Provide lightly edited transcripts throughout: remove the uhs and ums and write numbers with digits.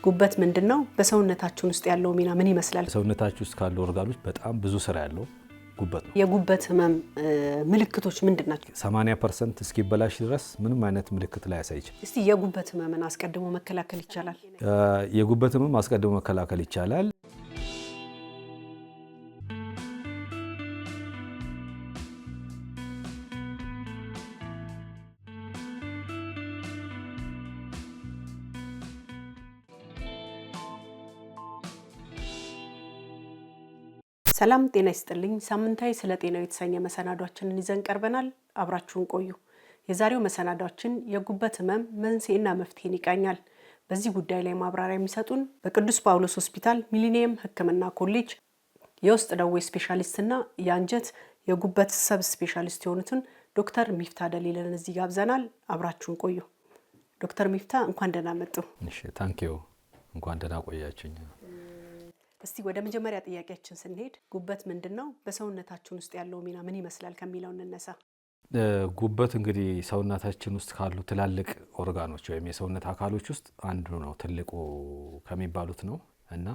ጉበት ምንድነው? በሰውነታችን ውስጥ ያለው ሚና ምን ይመስላል? ሰውነታችን ውስጥ ካሉ ኦርጋኖች በጣም ብዙ ስራ ያለው ጉበት ነው። የጉበት ህመም ምልክቶች ምንድናቸው? 80% እስኪበላሽ ድረስ ምንም አይነት ምልክት ላይ ያሳይ ይችላል። እስቲ የጉበት ህመምን አስቀድሞ መከላከል ይቻላል? የጉበት ህመም አስቀድሞ መከላከል ይቻላል። ሰላም ጤና ይስጥልኝ። ሳምንታዊ ስለ ጤናው የተሰኘ መሰናዷችንን ይዘን ቀርበናል። አብራችሁን ቆዩ። የዛሬው መሰናዷችን የጉበት ህመም መንስኤና መፍትሄን ይቃኛል። በዚህ ጉዳይ ላይ ማብራሪያ የሚሰጡን በቅዱስ ጳውሎስ ሆስፒታል ሚሊኒየም ሕክምና ኮሌጅ የውስጥ ደዌ ስፔሻሊስትና የአንጀት የጉበት ሰብ ስፔሻሊስት የሆኑትን ዶክተር ሚፍታ ደሊልን እዚህ ጋብዘናል። አብራችሁን ቆዩ። ዶክተር ሚፍታ እንኳን ደህና መጡ። እሺ፣ ታንኪዩ። እንኳን ደህና ቆያችሁኝ። እስቲ ወደ መጀመሪያ ጥያቄያችን ስንሄድ ጉበት ምንድነው? በሰውነታችን ውስጥ ያለው ሚና ምን ይመስላል ከሚለው እንነሳ። ጉበት እንግዲህ ሰውነታችን ውስጥ ካሉ ትላልቅ ኦርጋኖች ወይም የሰውነት አካሎች ውስጥ አንዱ ነው፣ ትልቁ ከሚባሉት ነው እና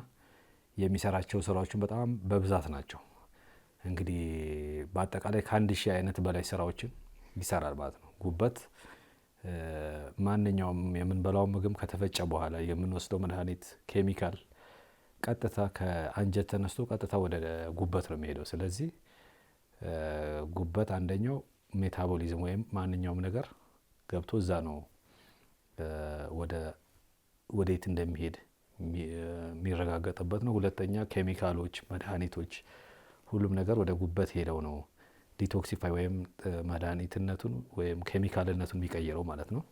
የሚሰራቸው ስራዎችን በጣም በብዛት ናቸው። እንግዲህ በአጠቃላይ ከ1000 አይነት በላይ ስራዎችን ይሰራል ማለት ነው። ጉበት ማንኛውም የምንበላው ምግብ ከተፈጨ በኋላ የምንወስደው መድኃኒት፣ ኬሚካል ቀጥታ ከአንጀት ተነስቶ ቀጥታ ወደ ጉበት ነው የሚሄደው። ስለዚህ ጉበት አንደኛው ሜታቦሊዝም ወይም ማንኛውም ነገር ገብቶ እዛ ነው ወዴት እንደሚሄድ የሚረጋገጥበት ነው። ሁለተኛ ኬሚካሎች፣ መድኃኒቶች፣ ሁሉም ነገር ወደ ጉበት ሄደው ነው ዲቶክሲፋይ ወይም መድኃኒትነቱን ወይም ኬሚካልነቱን የሚቀይረው ማለት ነው።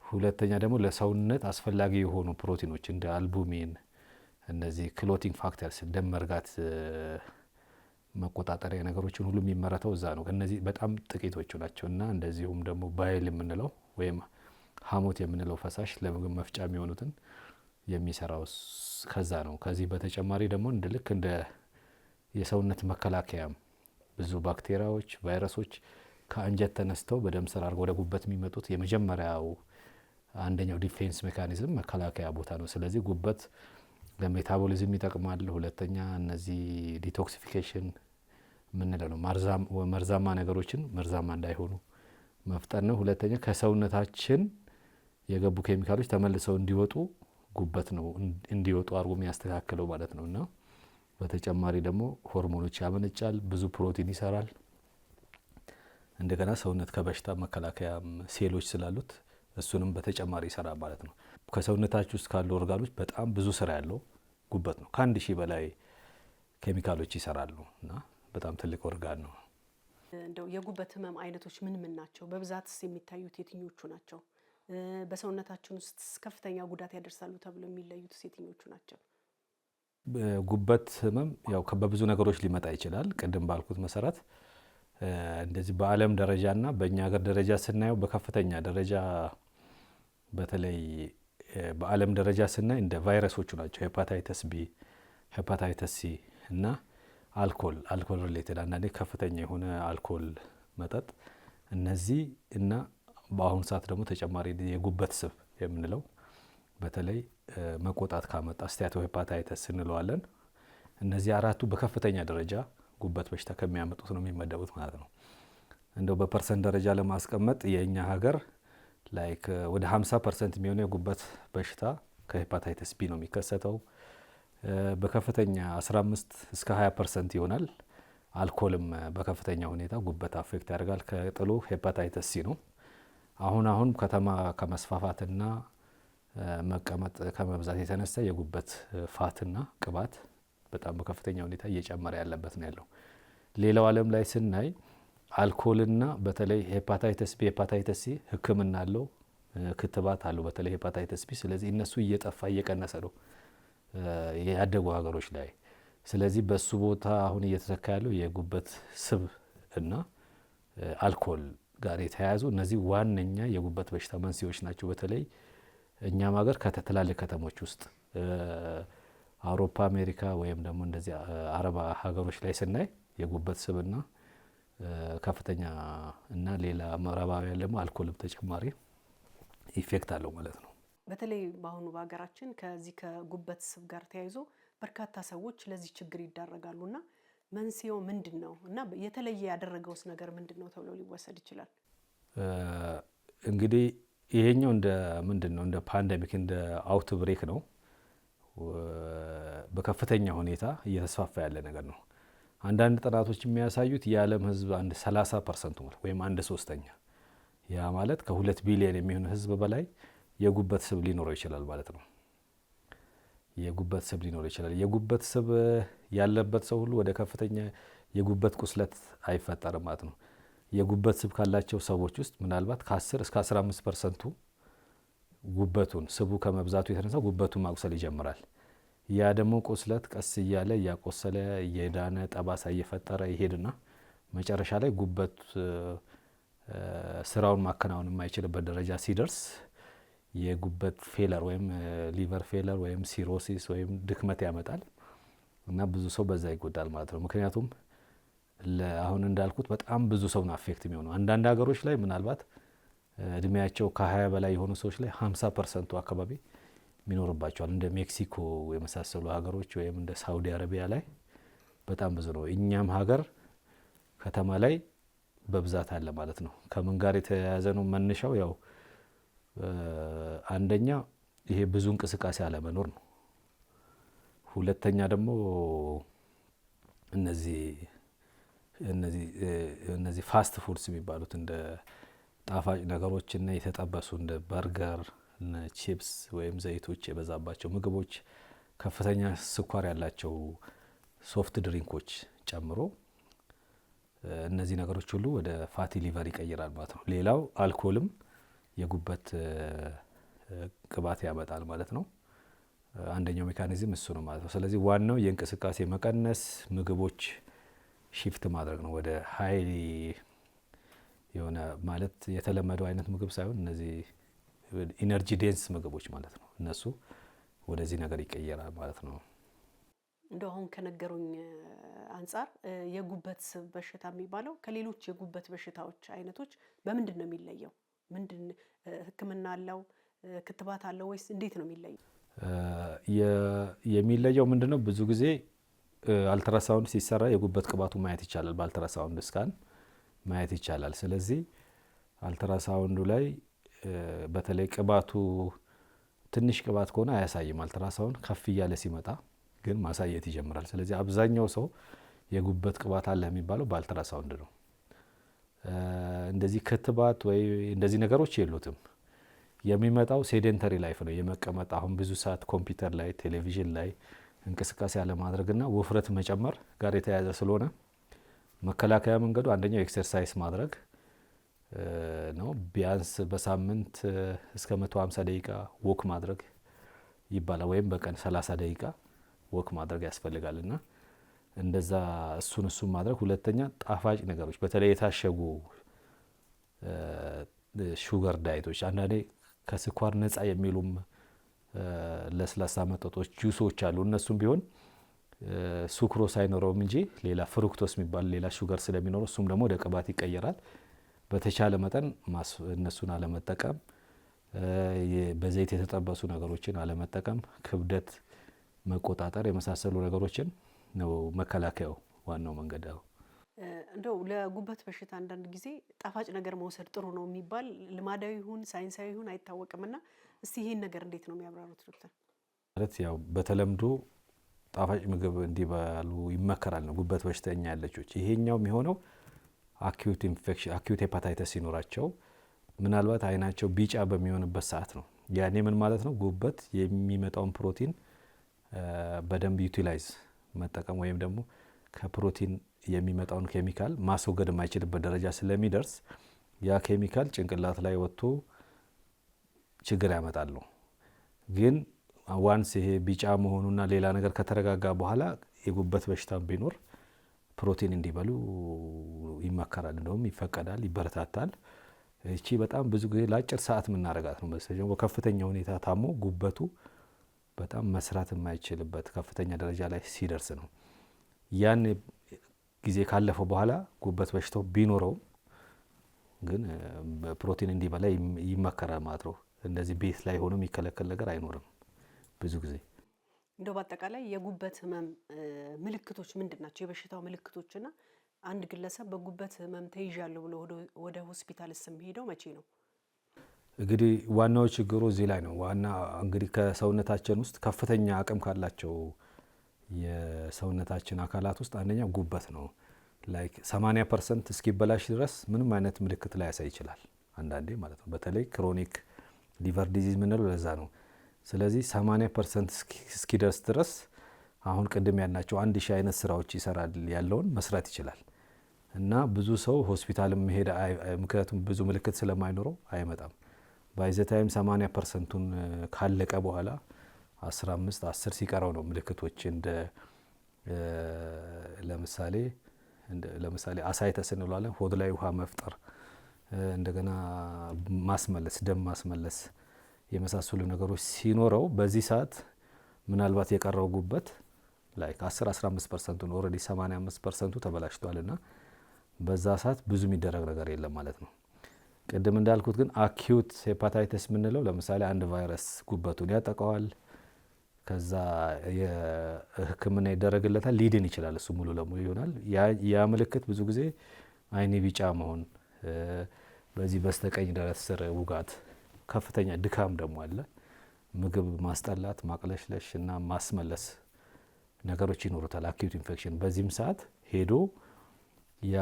ሁለተኛ ደግሞ ለሰውነት አስፈላጊ የሆኑ ፕሮቲኖች እንደ አልቡሚን፣ እነዚህ ክሎቲንግ ፋክተርስ፣ ደም መርጋት መቆጣጠሪያ ነገሮችን ሁሉ የሚመረተው እዛ ነው። እነዚህ በጣም ጥቂቶቹ ናቸው እና እንደዚሁም ደግሞ ባይል የምንለው ወይም ሐሞት የምንለው ፈሳሽ ለምግብ መፍጫ የሚሆኑትን የሚሰራው ከዛ ነው። ከዚህ በተጨማሪ ደግሞ ልክ እንደ የሰውነት መከላከያ ብዙ ባክቴሪያዎች፣ ቫይረሶች ከአንጀት ተነስተው በደም ስር አድርገው ወደ ጉበት የሚመጡት የመጀመሪያው አንደኛው ዲፌንስ ሜካኒዝም መከላከያ ቦታ ነው። ስለዚህ ጉበት ለሜታቦሊዝም ይጠቅማል። ሁለተኛ እነዚህ ዲቶክሲፊኬሽን የምንለው ነው፣ መርዛማ ነገሮችን መርዛማ እንዳይሆኑ መፍጠር ነው። ሁለተኛ ከሰውነታችን የገቡ ኬሚካሎች ተመልሰው እንዲወጡ ጉበት ነው እንዲወጡ አድርጎ የሚያስተካክለው ማለት ነው እና በተጨማሪ ደግሞ ሆርሞኖች ያመነጫል፣ ብዙ ፕሮቲን ይሰራል። እንደገና ሰውነት ከበሽታ መከላከያ ሴሎች ስላሉት እሱንም በተጨማሪ ይሰራል ማለት ነው። ከሰውነታችን ውስጥ ካሉ ኦርጋኖች በጣም ብዙ ስራ ያለው ጉበት ነው። ከ1000 በላይ ኬሚካሎች ይሰራሉ እና በጣም ትልቅ ኦርጋን ነው። እንደው የጉበት ህመም አይነቶች ምን ምን ናቸው? በብዛትስ የሚታዩት የትኞቹ ናቸው? በሰውነታችን ውስጥ ከፍተኛ ጉዳት ያደርሳሉ ተብሎ የሚለዩት የትኞቹ ናቸው? ጉበት ህመም ያው በብዙ ነገሮች ሊመጣ ይችላል። ቅድም ባልኩት መሰረት እንደዚህ በዓለም ደረጃና በእኛ ሀገር ደረጃ ስናየው በከፍተኛ ደረጃ በተለይ በዓለም ደረጃ ስናይ እንደ ቫይረሶቹ ናቸው። ሄፓታይተስ ቢ፣ ሄፓታይተስ ሲ እና አልኮል ሪሌትድ አንዳንዴ ከፍተኛ የሆነ አልኮል መጠጥ፣ እነዚህ እና በአሁኑ ሰዓት ደግሞ ተጨማሪ የጉበት ስብ የምንለው በተለይ መቆጣት ካመጣ ስቲያቶ ሄፓታይተስ እንለዋለን። እነዚህ አራቱ በከፍተኛ ደረጃ ጉበት በሽታ ከሚያመጡት ነው የሚመደቡት ማለት ነው። እንደው በፐርሰንት ደረጃ ለማስቀመጥ የእኛ ሀገር ላይክ ወደ 50% የሚሆነው የጉበት በሽታ ከሄፓታይተስ ቢ ነው የሚከሰተው። በከፍተኛ 15 እስከ 20% ይሆናል። አልኮልም በከፍተኛ ሁኔታ ጉበት አፌክት ያደርጋል። ከጥሎ ሄፓታይተስ ሲ ነው። አሁን ከተማ ከመስፋፋትና መቀመጥ ከመብዛት የተነሳ የጉበት ፋትና ቅባት በጣም በከፍተኛ ሁኔታ እየጨመረ ያለበት ነው ያለው። ሌላው ዓለም ላይ ስናይ አልኮልና በተለይ ሄፓታይተስ ቢ፣ ሄፓታይተስ ሲ ሕክምና አለው፣ ክትባት አለው በተለይ ሄፓታይተስ ቢ። ስለዚህ እነሱ እየጠፋ እየቀነሰ ነው ያደጉ ሀገሮች ላይ። ስለዚህ በሱ ቦታ አሁን እየተተካ ያለው የጉበት ስብ እና አልኮል ጋር የተያያዙ እነዚህ ዋነኛ የጉበት በሽታ መንስኤዎች ናቸው። በተለይ እኛም ሀገር ከትላልቅ ከተሞች ውስጥ አውሮፓ፣ አሜሪካ ወይም ደግሞ እንደዚህ አረብ ሀገሮች ላይ ስናይ የጉበት ስብና ከፍተኛ እና ሌላ ምዕራባውያን ደግሞ አልኮልም ተጨማሪ ኢፌክት አለው ማለት ነው። በተለይ በአሁኑ በሀገራችን ከዚህ ከጉበት ስብ ጋር ተያይዞ በርካታ ሰዎች ለዚህ ችግር ይዳረጋሉና መንስኤው ምንድን ነው እና የተለየ ያደረገውስ ነገር ምንድን ነው ተብሎ ሊወሰድ ይችላል? እንግዲህ ይሄኛው እንደ ምንድን ነው እንደ ፓንደሚክ እንደ አውት ብሬክ ነው። በከፍተኛ ሁኔታ እየተስፋፋ ያለ ነገር ነው። አንዳንድ ጥናቶች የሚያሳዩት የዓለም ሕዝብ አንድ 30% ወይም አንድ ሶስተኛ፣ ያ ማለት ከ2 ቢሊዮን የሚሆን ሕዝብ በላይ የጉበት ስብ ሊኖረው ይችላል ማለት ነው። የጉበት ስብ ሊኖረው ይችላል። የጉበት ስብ ያለበት ሰው ሁሉ ወደ ከፍተኛ የጉበት ቁስለት አይፈጠርም ማለት ነው። የጉበት ስብ ካላቸው ሰዎች ውስጥ ምናልባት ከ10 እስከ 15% ጉበቱን ስቡ ከመብዛቱ የተነሳ ጉበቱን ማቁሰል ይጀምራል። ያ ደግሞ ቁስለት ቀስ እያለ እያቆሰለ እየዳነ ጠባሳ እየፈጠረ ይሄድና መጨረሻ ላይ ጉበት ስራውን ማከናወን የማይችልበት ደረጃ ሲደርስ የጉበት ፌለር ወይም ሊቨር ፌለር ወይም ሲሮሲስ ወይም ድክመት ያመጣል እና ብዙ ሰው በዛ ይጎዳል ማለት ነው። ምክንያቱም አሁን እንዳልኩት በጣም ብዙ ሰው ነው አፌክት የሚሆነው። አንዳንድ ሀገሮች ላይ ምናልባት እድሜያቸው ከ20 በላይ የሆኑ ሰዎች ላይ 50% አካባቢ ይኖርባቸዋል። እንደ ሜክሲኮ የመሳሰሉ ሀገሮች ወይም እንደ ሳውዲ አረቢያ ላይ በጣም ብዙ ነው። እኛም ሀገር ከተማ ላይ በብዛት አለ ማለት ነው። ከምን ጋር የተያያዘ ነው መነሻው? ያው አንደኛ ይሄ ብዙ እንቅስቃሴ አለመኖር ነው። ሁለተኛ ደግሞ እነዚህ ፋስት ፉድስ የሚባሉት እንደ ጣፋጭ ነገሮች እና የተጠበሱ እንደ በርገር፣ ቺፕስ ወይም ዘይቶች የበዛባቸው ምግቦች፣ ከፍተኛ ስኳር ያላቸው ሶፍት ድሪንኮች ጨምሮ እነዚህ ነገሮች ሁሉ ወደ ፋቲ ሊቨር ይቀይራል ማለት ነው። ሌላው አልኮልም የጉበት ቅባት ያመጣል ማለት ነው። አንደኛው ሜካኒዝም እሱ ነው ማለት ነው። ስለዚህ ዋናው የእንቅስቃሴ መቀነስ፣ ምግቦች ሺፍት ማድረግ ነው ወደ ሀይሊ የሆነ ማለት የተለመደው አይነት ምግብ ሳይሆን እነዚህ ኢነርጂ ዴንስ ምግቦች ማለት ነው። እነሱ ወደዚህ ነገር ይቀየራል ማለት ነው። እንደው አሁን ከነገሩኝ አንጻር የጉበት ስብ በሽታ የሚባለው ከሌሎች የጉበት በሽታዎች አይነቶች በምንድን ነው የሚለየው? ምንድን ሕክምና አለው? ክትባት አለው ወይስ እንዴት ነው የሚለየው? የሚለየው ምንድነው? ብዙ ጊዜ አልትራሳውንድ ሲሰራ የጉበት ቅባቱ ማየት ይቻላል። በአልትራሳውንድ ስካን ማየት ይቻላል። ስለዚህ አልትራሳውንዱ ላይ በተለይ ቅባቱ ትንሽ ቅባት ከሆነ አያሳይም። አልትራሳውንድ ከፍ እያለ ሲመጣ ግን ማሳየት ይጀምራል። ስለዚህ አብዛኛው ሰው የጉበት ቅባት አለ የሚባለው በአልትራሳውንድ ነው። እንደዚህ ክትባት ወይ እንደዚህ ነገሮች የሉትም። የሚመጣው ሴዴንተሪ ላይፍ ነው፣ የመቀመጥ አሁን ብዙ ሰዓት ኮምፒውተር ላይ ቴሌቪዥን ላይ እንቅስቃሴ አለማድረግና ውፍረት መጨመር ጋር የተያያዘ ስለሆነ መከላከያ መንገዱ አንደኛው ኤክሰርሳይዝ ማድረግ ነው። ቢያንስ በሳምንት እስከ 150 ደቂቃ ወክ ማድረግ ይባላል፣ ወይም በቀን 30 ደቂቃ ወክ ማድረግ ያስፈልጋል እና እንደዛ እሱን ማድረግ። ሁለተኛ ጣፋጭ ነገሮች በተለይ የታሸጉ ሹገር ዳይቶች፣ አንዳንዴ ከስኳር ነጻ የሚሉም ለስላሳ መጠጦች ጁሶች አሉ። እነሱም ቢሆን ሱክሮስ አይኖረውም እንጂ ሌላ ፍሩክቶስ የሚባል ሌላ ሹገር ስለሚኖረው እሱም ደግሞ ወደ ቅባት ይቀየራል። በተቻለ መጠን እነሱን አለመጠቀም፣ በዘይት የተጠበሱ ነገሮችን አለመጠቀም፣ ክብደት መቆጣጠር የመሳሰሉ ነገሮችን ነው መከላከያው ዋናው መንገድ። እንደው ለጉበት በሽታ አንዳንድ ጊዜ ጣፋጭ ነገር መውሰድ ጥሩ ነው የሚባል ልማዳዊ ይሁን ሳይንሳዊ ይሁን አይታወቅምና እስቲ ይሄን ነገር እንዴት ነው የሚያብራሩት ዶክተር? ማለት ያው በተለምዶ ጣፋጭ ምግብ እንዲበሉ ይመከራል ነው ጉበት በሽተኛ ያለቾች። ይሄኛው የሚሆነው አኪዩት ኢንፌክሽን አኪዩት ሄፓታይተስ ሲኖራቸው ምናልባት አይናቸው ቢጫ በሚሆንበት ሰዓት ነው። ያኔ ምን ማለት ነው? ጉበት የሚመጣውን ፕሮቲን በደንብ ዩቲላይዝ መጠቀም ወይም ደግሞ ከፕሮቲን የሚመጣውን ኬሚካል ማስወገድ የማይችልበት ደረጃ ስለሚደርስ ያ ኬሚካል ጭንቅላት ላይ ወጥቶ ችግር ያመጣል ነው። ግን ዋንስ ይሄ ቢጫ መሆኑና ሌላ ነገር ከተረጋጋ በኋላ የጉበት በሽታ ቢኖር ፕሮቲን እንዲበሉ ይመከራል፣ እንደውም ይፈቀዳል፣ ይበረታታል። እቺ በጣም ብዙ ጊዜ ለአጭር ሰዓት የምናደርጋት ነው። በከፍተኛ ሁኔታ ታሞ ጉበቱ በጣም መስራት የማይችልበት ከፍተኛ ደረጃ ላይ ሲደርስ ነው። ያን ጊዜ ካለፈው በኋላ ጉበት በሽታው ቢኖረው ግን ፕሮቲን እንዲበላ ይመከራል ማለት ነው። እንደዚህ ቤት ላይ ሆኖ የሚከለከል ነገር አይኖርም ብዙ ጊዜ። እንደው በአጠቃላይ የጉበት ህመም ምልክቶች ምንድን ናቸው? የበሽታው ምልክቶችና አንድ ግለሰብ በጉበት ህመም ተይዣለሁ ብሎ ወደ ሆስፒታልስ የሚሄደው መቼ ነው? እንግዲህ ዋናው ችግሩ እዚህ ላይ ነው። ዋና እንግዲህ ከሰውነታችን ውስጥ ከፍተኛ አቅም ካላቸው የሰውነታችን አካላት ውስጥ አንደኛው ጉበት ነው። ላይክ 80% እስኪበላሽ ድረስ ምንም አይነት ምልክት ላይ ያሳይ ይችላል አንዳንዴ ማለት ነው። በተለይ ክሮኒክ ሊቨር ዲዚዝ የምንለው ለዛ ነው። ስለዚህ 80% እስኪደርስ ድረስ አሁን ቅድም ያልናቸው 1000 አይነት ስራዎች ይሰራል ያለውን መስራት ይችላል እና ብዙ ሰው ሆስፒታል መሄድ ምክንያቱም ብዙ ምልክት ስለማይኖረው አይመጣም። ባይ ዘ ታይም 80%ቱን ካለቀ በኋላ 15 10 ሲቀረው ነው ምልክቶች እንደ ለምሳሌ አሳይተስ እንለዋለን፣ ሆድ ላይ ውሃ መፍጠር፣ እንደገና ማስመለስ፣ ደም ማስመለስ የመሳሰሉ ነገሮች ሲኖረው በዚህ ሰዓት ምናልባት የቀረው ጉበት ላይ 10-15%ን ኦልሬዲ 85%ቱ ተበላሽቷል እና በዛ ሰዓት ብዙ የሚደረግ ነገር የለም ማለት ነው። ቅድም እንዳልኩት ግን አኪዩት ሄፓታይተስ የምንለው ለምሳሌ አንድ ቫይረስ ጉበቱን ያጠቃዋል፣ ከዛ የሕክምና ይደረግለታል፣ ሊድን ይችላል፣ እሱ ሙሉ ለሙሉ ይሆናል። ያ ምልክት ብዙ ጊዜ አይኔ ቢጫ መሆን፣ በዚህ በስተቀኝ ደረት ስር ውጋት፣ ከፍተኛ ድካም ደግሞ አለ፣ ምግብ ማስጠላት፣ ማቅለሽለሽ እና ማስመለስ ነገሮች ይኖሩታል፣ አኪዩት ኢንፌክሽን። በዚህም ሰዓት ሄዶ ያ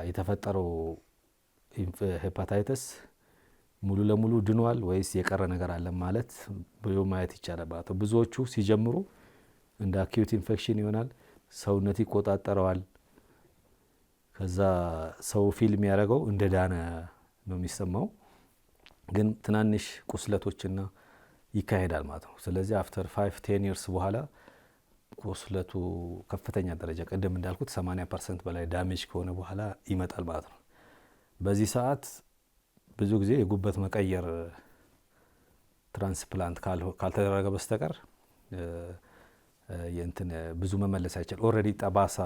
የተፈጠረው ሄፓታይተስ ሙሉ ለሙሉ ድኗል ወይስ የቀረ ነገር አለ ማለት ብሎ ማየት ይቻላል ማለት ነው። ብዙዎቹ ሲጀምሩ እንደ አኪዩት ኢንፌክሽን ይሆናል፣ ሰውነት ይቆጣጠረዋል። ከዛ ሰው ፊልም ያደረገው እንደ ዳነ ነው የሚሰማው፣ ግን ትናንሽ ቁስለቶችና ይካሄዳል ማለት ነው። ስለዚህ አፍተር 5-10 ይርስ በኋላ ቁስለቱ ከፍተኛ ደረጃ ቅድም እንዳልኩት 80% በላይ ዳሜጅ ከሆነ በኋላ ይመጣል ማለት ነው። በዚህ ሰዓት ብዙ ጊዜ የጉበት መቀየር ትራንስፕላንት ካልተደረገ በስተቀር ብዙ መመለስ አይቻል። ኦልሬዲ ጠባሳ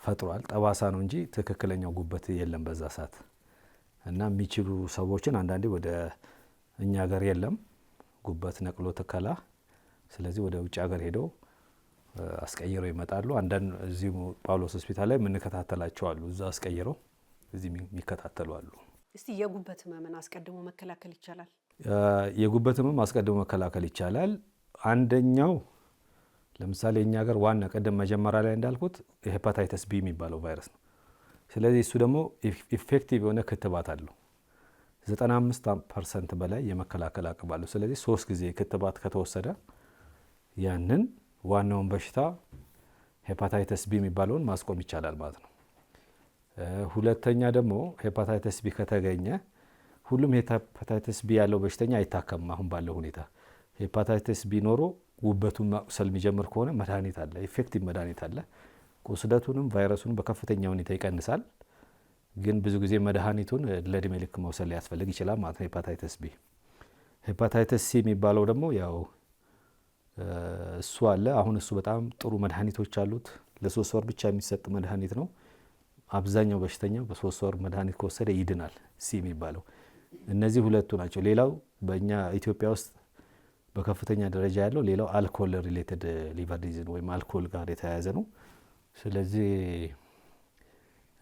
ፈጥሯል። ጠባሳ ነው እንጂ ትክክለኛው ጉበት የለም በዛ ሰዓት እና የሚችሉ ሰዎችን አንዳንዴ ወደ እኛ ሀገር የለም ጉበት ነቅሎ ተከላ። ስለዚህ ወደ ውጭ ሀገር ሄደው አስቀይረው ይመጣሉ። አንዳንድ እዚሁ ጳውሎስ ሆስፒታል ላይ የምንከታተላቸው አሉ። እዛ አስቀይረው እዚህ የሚከታተሉ አሉ። እስቲ የጉበት ህመምን አስቀድሞ መከላከል ይቻላል? የጉበት ህመም አስቀድሞ መከላከል ይቻላል። አንደኛው ለምሳሌ እኛ ሀገር ዋና ቀደም መጀመሪያ ላይ እንዳልኩት የሄፓታይተስ ቢ የሚባለው ቫይረስ ነው። ስለዚህ እሱ ደግሞ ኢፌክቲቭ የሆነ ክትባት አለው። 95% በላይ የመከላከል አቅም አለው። ስለዚህ 3 ጊዜ ክትባት ከተወሰደ ያንን ዋናውን በሽታ ሄፓታይተስ ቢ የሚባለውን ማስቆም ይቻላል ማለት ነው። ሁለተኛ ደግሞ ሄፓታይተስ ቢ ከተገኘ ሁሉም ሄፓታይተስ ቢ ያለው በሽተኛ አይታከምም። አሁን ባለው ሁኔታ ሄፓታይተስ ቢ ኖሮ ጉበቱን ማቁሰል የሚጀምር ከሆነ መድኃኒት አለ፣ ኢፌክቲቭ መድኃኒት አለ። ቁስለቱንም ቫይረሱንም በከፍተኛ ሁኔታ ይቀንሳል። ግን ብዙ ጊዜ መድኃኒቱን ለእድሜ ልክ መውሰድ ሊያስፈልግ ይችላል ማለት ነው። ሄፓታይተስ ቢ። ሄፓታይተስ ሲ የሚባለው ደግሞ ያው እሱ አለ። አሁን እሱ በጣም ጥሩ መድኃኒቶች አሉት። ለ3 ወር ብቻ የሚሰጥ መድኃኒት ነው። አብዛኛው በሽተኛ በ3 ወር መድኃኒት ከወሰደ ይድናል። ሲ የሚባለው እነዚህ ሁለቱ ናቸው። ሌላው በእኛ ኢትዮጵያ ውስጥ በከፍተኛ ደረጃ ያለው ሌላው አልኮል ሪሌትድ ሊቨር ዲዚዝ ወይም አልኮል ጋር የተያያዘ ነው። ስለዚህ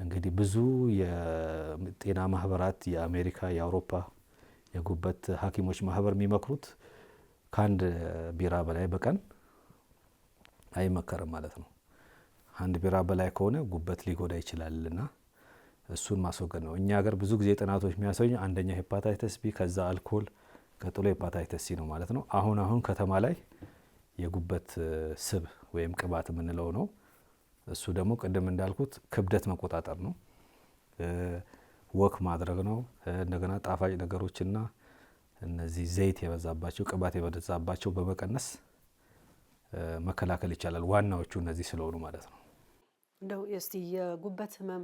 እንግዲህ ብዙ የጤና ማህበራት የአሜሪካ፣ የአውሮፓ የጉበት ሐኪሞች ማህበር የሚመክሩት ከአንድ ቢራ በላይ በቀን አይመከርም ማለት ነው። አንድ ቢራ በላይ ከሆነ ጉበት ሊጎዳ ይችላልና እሱን ማስወገድ ነው። እኛ ሀገር ብዙ ጊዜ ጥናቶች የሚያሳዩ አንደኛ ሄፓታይተስ ቢ፣ ከዛ አልኮል፣ ቀጥሎ ሄፓታይተስ ሲ ነው ማለት ነው። አሁን ከተማ ላይ የጉበት ስብ ወይም ቅባት የምንለው ነው። እሱ ደግሞ ቅድም እንዳልኩት ክብደት መቆጣጠር ነው፣ ወክ ማድረግ ነው። እንደገና ጣፋጭ ነገሮችና እነዚህ ዘይት የበዛባቸው ቅባት የበዛባቸው በመቀነስ መከላከል ይቻላል። ዋናዎቹ እነዚህ ስለሆኑ ማለት ነው። እንደው እስቲ የጉበት ህመም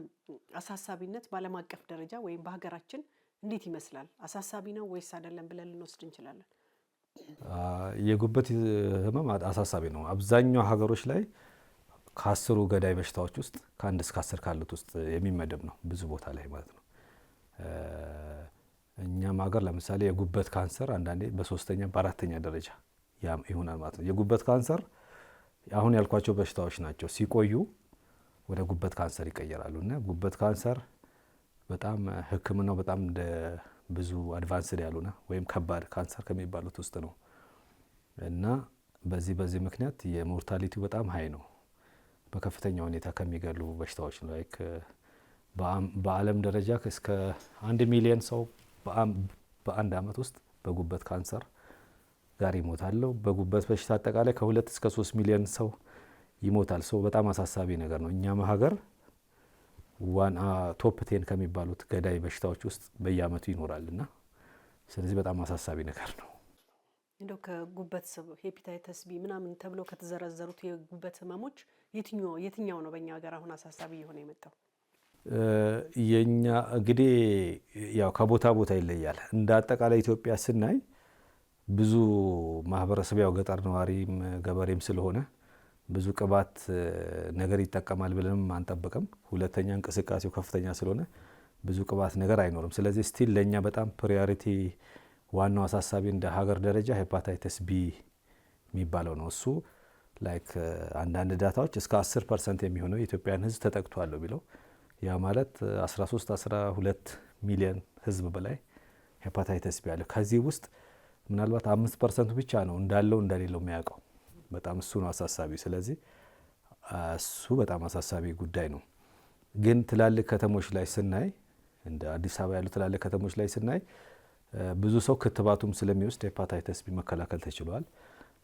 አሳሳቢነት በዓለም አቀፍ ደረጃ ወይም በሀገራችን እንዴት ይመስላል? አሳሳቢ ነው ወይስ አይደለም ብለን ልንወስድ እንችላለን? የጉበት ህመም አሳሳቢ ነው። አብዛኛው ሀገሮች ላይ ከ10ሩ ገዳይ በሽታዎች ውስጥ ከ1 እስከ 10 ካሉት ውስጥ የሚመደብ ነው፣ ብዙ ቦታ ላይ ማለት ነው። እኛም ሀገር ለምሳሌ የጉበት ካንሰር አንዳንዴ በ3ኛ በ4ኛ ደረጃ ይሆናል ማለት ነው። የጉበት ካንሰር አሁን ያልኳቸው በሽታዎች ናቸው። ሲቆዩ ወደ ጉበት ካንሰር ይቀየራሉ እና ጉበት ካንሰር በጣም ሕክምናው በጣም ብዙ አድቫንስድ ያሉና ወይም ከባድ ካንሰር ከሚባሉት ውስጥ ነው እና በዚህ ምክንያት የሞርታሊቲው በጣም ሀይ ነው። በከፍተኛ ሁኔታ ከሚገሉ በሽታዎች ነው። ላይክ በዓለም ደረጃ እስከ 1 ሚሊዮን ሰው በአንድ አመት ውስጥ በጉበት ካንሰር ጋር ይሞታል። በጉበት በሽታ አጠቃላይ ከ2 እስከ 3 ሚሊዮን ሰው ይሞታል። ሰው በጣም አሳሳቢ ነገር ነው። እኛም ሀገር ቶፕ 10 ከሚባሉት ገዳይ በሽታዎች ውስጥ በየአመቱ ይኖራልና ስለዚህ በጣም አሳሳቢ ነገር ነው። እንደው ከጉበት ሄፓታይተስ ቢ ምናምን ተብለው ከተዘረዘሩት የጉበት ህመሞች የትኛው ነው በእኛ ሀገር አሁን አሳሳቢ የሆነ የመጣው? የኛ እንግዲህ ያው ከቦታ ቦታ ይለያል። እንደ አጠቃላይ ኢትዮጵያ ስናይ ብዙ ማህበረሰብ ያው ገጠር ነዋሪም ገበሬም ስለሆነ ብዙ ቅባት ነገር ይጠቀማል ብለንም አንጠብቅም። ሁለተኛ እንቅስቃሴው ከፍተኛ ስለሆነ ብዙ ቅባት ነገር አይኖርም። ስለዚህ ስቲል ለኛ በጣም ፕሪዮሪቲ ዋናው አሳሳቢ እንደ ሀገር ደረጃ ሄፓታይተስ ቢ የሚባለው ነው። እሱ ላይክ አንዳንድ ዳታዎች እስከ 10% የሚሆነው የኢትዮጵያን ህዝብ ተጠቅቷል ቢለው ያ ማለት 13-12 ሚሊዮን ህዝብ በላይ ሄፓታይተስ ቢ አለ። ከዚህ ውስጥ ምናልባት 5% ብቻ ነው እንዳለው እንደሌለው የሚያውቀው። በጣም እሱ ነው አሳሳቢ። ስለዚህ እሱ በጣም አሳሳቢ ጉዳይ ነው። ግን ትላልቅ ከተሞች ላይ ስናይ እንደ አዲስ አበባ ያሉ ትላልቅ ከተሞች ላይ ስናይ ብዙ ሰው ክትባቱም ስለሚወስድ ሄፓታይተስ ቢ መከላከል ተችሏል።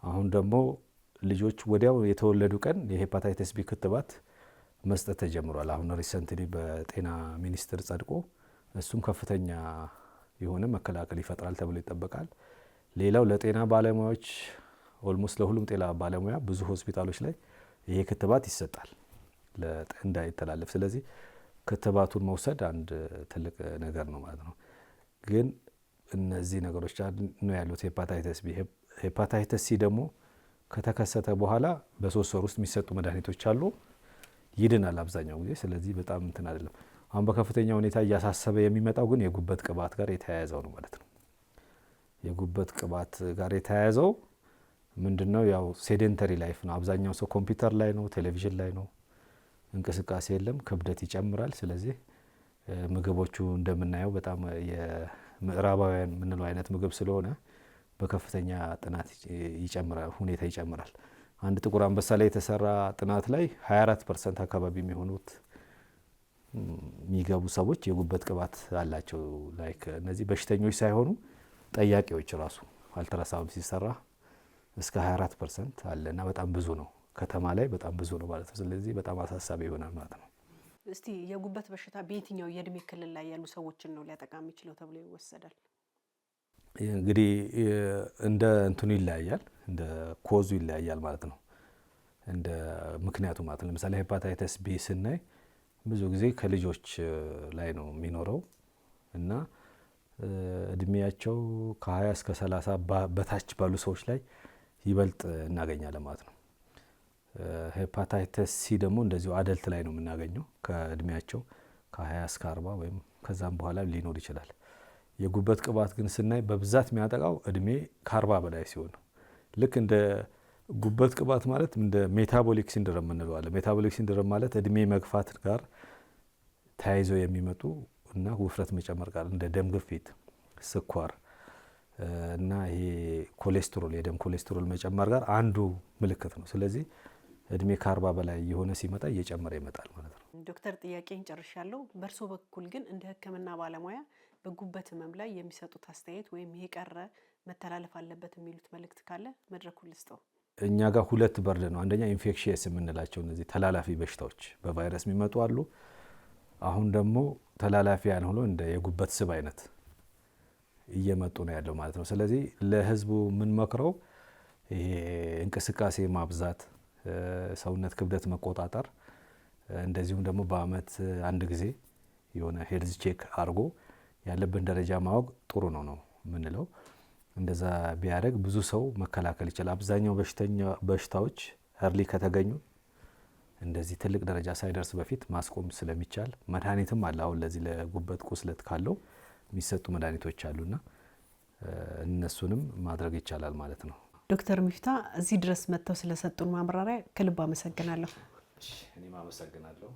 አሁን ደግሞ ልጆች ወዲያው የተወለዱ ቀን የሄፓታይተስ ቢ ክትባት መስጠት ተጀምሯል። አሁን ሪሰንትሊ በጤና ሚኒስቴር ጸድቆ እሱም ከፍተኛ የሆነ መከላከል ይፈጥራል ተብሎ ይጠበቃል። ሌላው ለጤና ባለሙያዎች ኦልሞስት ለሁሉም ጤና ባለሙያ ብዙ ሆስፒታሎች ላይ ይሄ ክትባት ይሰጣል እንዳይተላለፍ። ስለዚህ ክትባቱን መውሰድ አንድ ትልቅ ነገር ነው ማለት ነው። ግን እነዚህ ነገሮች ነው ያሉት ሄፓታይተስ ቢ። ሄፓታይተስ ሲ ደግሞ ከተከሰተ በኋላ በ3 ወር ውስጥ የሚሰጡ መድኃኒቶች አሉ፣ ይድናል አብዛኛው ጊዜ። ስለዚህ በጣም እንትን አይደለም። አሁን በከፍተኛ ሁኔታ እያሳሰበ የሚመጣው ግን የጉበት ቅባት ጋር የተያያዘው ነው ማለት ነው። የጉበት ቅባት ጋር የተያያዘው ምንድነው? ያው ሴዴንተሪ ላይፍ ነው። አብዛኛው ሰው ኮምፒውተር ላይ ነው፣ ቴሌቪዥን ላይ ነው፣ እንቅስቃሴ የለም፣ ክብደት ይጨምራል። ስለዚህ ምግቦቹ እንደምናየው በጣም የምዕራባውያን የምንለው አይነት ምግብ ስለሆነ በከፍተኛ ጥናት ሁኔታ ይጨምራል። አንድ ጥቁር አንበሳ ላይ የተሰራ ጥናት ላይ 24% አካባቢ የሚሆኑት የሚገቡ ሰዎች የጉበት ቅባት አላቸው። ላይክ እነዚህ በሽተኞች ሳይሆኑ ጠያቂዎች ራሱ አልትራሳውንድ ሲሰራ እስከ 24% አለ እና በጣም ብዙ ነው። ከተማ ላይ በጣም ብዙ ነው ማለት ነው። ስለዚህ በጣም አሳሳቢ ይሆናል ማለት ነው። እስቲ የጉበት በሽታ በየትኛው የእድሜ ክልል ላይ ያሉ ሰዎችን ነው ሊያጠቃ የሚችለው ተብሎ ይወሰዳል? እንግዲህ እንደ እንትኑ ይለያያል፣ እንደ ኮዙ ይለያያል ማለት ነው። እንደ ምክንያቱ ማለት ነው። ለምሳሌ ሄፓታይተስ ቢ ስናይ ብዙ ጊዜ ከልጆች ላይ ነው የሚኖረው እና እድሜያቸው ከ20 እስከ 30 በታች ባሉ ሰዎች ላይ ይበልጥ እናገኛለን ማለት ነው። ሄፓታይተስ ሲ ደግሞ እንደዚሁ አደልት ላይ ነው የምናገኘው። ከእድሜያቸው ከ20 እስከ 40 ወይም ከዛም በኋላ ሊኖር ይችላል። የጉበት ቅባት ግን ስናይ በብዛት የሚያጠቃው እድሜ ከ40 በላይ ሲሆን ነው። ልክ እንደ ጉበት ቅባት ማለት እንደ ሜታቦሊክ ሲንድረም እንለዋለን። ሜታቦሊክ ሲንድረም ማለት እድሜ መግፋት ጋር ተያይዘው የሚመጡ እና ውፍረት መጨመር ጋር እንደ ደም ግፊት፣ ስኳር እና ይሄ ኮሌስትሮል የደም ኮሌስትሮል መጨመር ጋር አንዱ ምልክት ነው። ስለዚህ እድሜ ከ40 በላይ የሆነ ሲመጣ እየጨመረ ይመጣል ማለት ነው። ዶክተር ጥያቄን ጨርሻለሁ። በእርሶ በኩል ግን እንደ ሕክምና ባለሙያ በጉበት ህመም ላይ የሚሰጡት አስተያየት ወይም ይሄ ቀረ መተላለፍ አለበት የሚሉት መልእክት ካለ መድረኩን ልስጠው። እኛ ጋር ሁለት በርድ ነው። አንደኛ ኢንፌክሽየስ የምንላቸው እነዚህ ተላላፊ በሽታዎች በቫይረስ የሚመጡ አሉ። አሁን ደግሞ ተላላፊ ያልሆነ እንደ የጉበት ስብ አይነት እየመጡ ነው ያለው ማለት ነው። ስለዚህ ለህዝቡ የምንመክረው ይሄ እንቅስቃሴ ማብዛት፣ ሰውነት ክብደት መቆጣጠር፣ እንደዚሁም ደግሞ በአመት አንድ ጊዜ የሆነ ሄልዝ ቼክ አድርጎ ያለብን ደረጃ ማወቅ ጥሩ ነው የምንለው። እንደዛ ቢያደርግ ብዙ ሰው መከላከል ይችላል። አብዛኛው በሽታዎች እርሊ ከተገኙ እንደዚህ ትልቅ ደረጃ ሳይደርስ በፊት ማስቆም ስለሚቻል መድኃኒትም አለ። አሁን ለዚህ ለጉበት ቁስለት ካለው የሚሰጡ መድኃኒቶች አሉና እነሱንም ማድረግ ይቻላል ማለት ነው። ዶክተር ሚፍታ እዚህ ድረስ መጥተው ስለሰጡን ማብራሪያ ከልብ አመሰግናለሁ። እኔም አመሰግናለሁ።